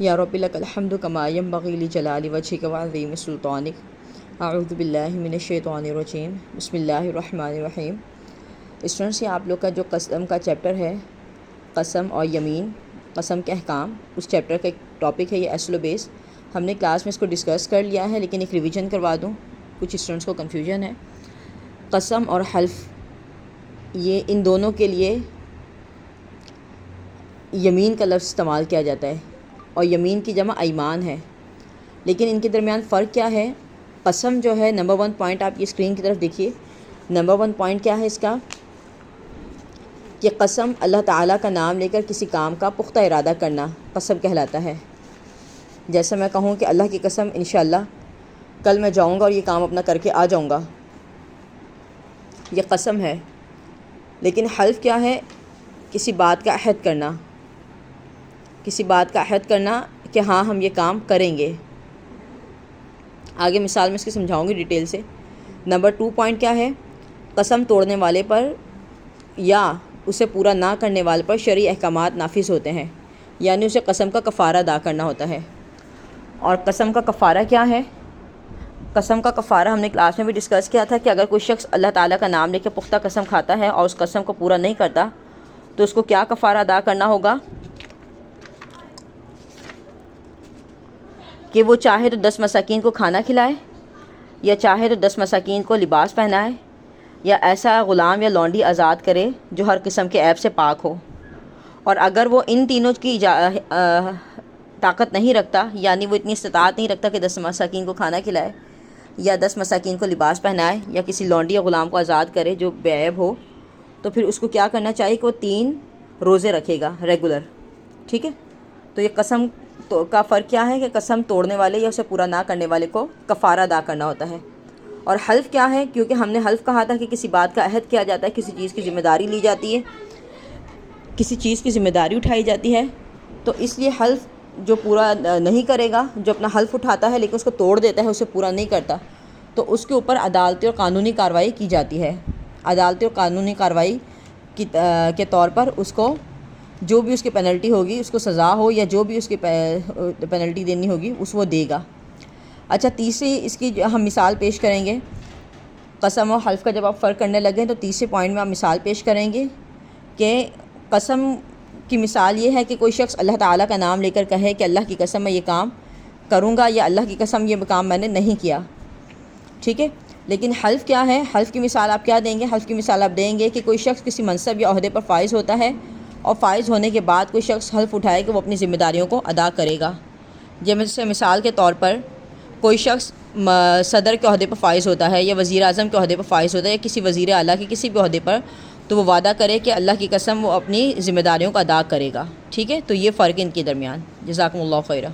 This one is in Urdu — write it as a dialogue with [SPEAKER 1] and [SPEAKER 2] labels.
[SPEAKER 1] یا رب لک الحمد کما ینبغی لجلال وجہک وعظیم سلطانک اعوذ باللہ من الشیطان الرجیم بسم اللہ الرحمن الرحیم۔ اسٹوڈنٹس، یہ آپ لوگ کا جو قسم کا چیپٹر ہے، قسم اور یمین، قسم کے احکام، اس چیپٹر کا ایک ٹاپک ہے یہ اصل و بیس۔ ہم نے کلاس میں اس کو ڈسکس کر لیا ہے، لیکن ایک ریویژن کروا دوں، کچھ اسٹوڈنٹس کو کنفیوژن ہے۔ قسم اور حلف، یہ ان دونوں کے لیے یمین کا لفظ استعمال کیا جاتا ہے، اور یمین کی جمع ایمان ہے، لیکن ان کے درمیان فرق کیا ہے؟ قسم جو ہے، نمبر 1 پوائنٹ آپ کی اسکرین کی طرف دیکھیے، نمبر 1 پوائنٹ کیا ہے اس کا؟ کہ قسم اللہ تعالیٰ کا نام لے کر کسی کام کا پختہ ارادہ کرنا قسم کہلاتا ہے۔ جیسے میں کہوں کہ اللہ کی قسم انشاءاللہ کل میں جاؤں گا اور یہ کام اپنا کر کے آ جاؤں گا، یہ قسم ہے۔ لیکن حلف کیا ہے؟ کسی بات کا عہد کرنا، کسی بات کا عہد کرنا کہ ہاں ہم یہ کام کریں گے۔ آگے مثال میں اس کی سمجھاؤں گی ڈیٹیل سے۔ نمبر 2 پوائنٹ کیا ہے؟ قسم توڑنے والے پر یا اسے پورا نہ کرنے والے پر شرعی احکامات نافذ ہوتے ہیں، یعنی اسے قسم کا کفارہ ادا کرنا ہوتا ہے۔ اور قسم کا کفارہ کیا ہے؟ قسم کا کفارہ ہم نے کلاس میں بھی ڈسکس کیا تھا کہ اگر کوئی شخص اللہ تعالیٰ کا نام لے کے پختہ قسم کھاتا ہے اور اس قسم کو پورا نہیں کرتا تو اس کو کیا کفارہ ادا کرنا ہوگا؟ کہ وہ چاہے تو 10 مساکین کو کھانا کھلائے، یا چاہے تو 10 مساکین کو لباس پہنائے، یا ایسا غلام یا لونڈی آزاد کرے جو ہر قسم کے عیب سے پاک ہو۔ اور اگر وہ ان تینوں کی طاقت نہیں رکھتا، یعنی وہ اتنی استطاعت نہیں رکھتا کہ 10 مساکین کو کھانا کھلائے، یا 10 مساکین کو لباس پہنائے، یا کسی لونڈی یا غلام کو آزاد کرے جو بے عیب ہو، تو پھر اس کو کیا کرنا چاہیے کہ وہ 3 روزے رکھے گا ریگولر، ٹھیک ہے؟ تو یہ قسم کا فرق کیا ہے کہ قسم توڑنے والے یا اسے پورا نہ کرنے والے کو کفارہ ادا کرنا ہوتا ہے۔ اور حلف کیا ہے؟ کیونکہ ہم نے حلف کہا تھا کہ کسی بات کا عہد کیا جاتا ہے، کسی چیز کی ذمہ داری لی جاتی ہے، کسی چیز کی ذمہ داری اٹھائی جاتی ہے، تو اس لیے حلف جو پورا نہیں کرے گا، جو اپنا حلف اٹھاتا ہے لیکن اس کو توڑ دیتا ہے، اسے پورا نہیں کرتا، تو اس کے اوپر عدالتی اور قانونی کارروائی کی جاتی ہے۔ عدالتی اور قانونی کارروائی کے طور پر اس کو جو بھی اس کی پینلٹی ہوگی، اس کو سزا ہو یا جو بھی اس کی پینلٹی دینی ہوگی اس وہ دے گا۔ اچھا، تیسری اس کی ہم مثال پیش کریں گے۔ قسم و حلف کا جب آپ فرق کرنے لگیں تو تیسرے پوائنٹ میں آپ مثال پیش کریں گے کہ قسم کی مثال یہ ہے کہ کوئی شخص اللہ تعالیٰ کا نام لے کر کہے کہ اللہ کی قسم میں یہ کام کروں گا، یا اللہ کی قسم یہ کام میں نے نہیں کیا، ٹھیک ہے؟ لیکن حلف کیا ہے؟ حلف کی مثال آپ کیا دیں گے؟ حلف کی مثال آپ دیں گے کہ کوئی شخص کسی منصب یا عہدے پر فائز ہوتا ہے، اور فائز ہونے کے بعد کوئی شخص حلف اٹھائے کہ وہ اپنی ذمہ داریوں کو ادا کرے گا۔ جیسے مثال کے طور پر کوئی شخص صدر کے عہدے پر فائز ہوتا ہے، یا وزیر اعظم کے عہدے پر فائز ہوتا ہے، یا کسی وزیر اعلیٰ کے کسی بھی عہدے پر، تو وہ وعدہ کرے کہ اللہ کی قسم وہ اپنی ذمہ داریوں کو ادا کرے گا، ٹھیک ہے؟ تو یہ فرق ان کے درمیان۔ جزاکم اللہ خیرہ۔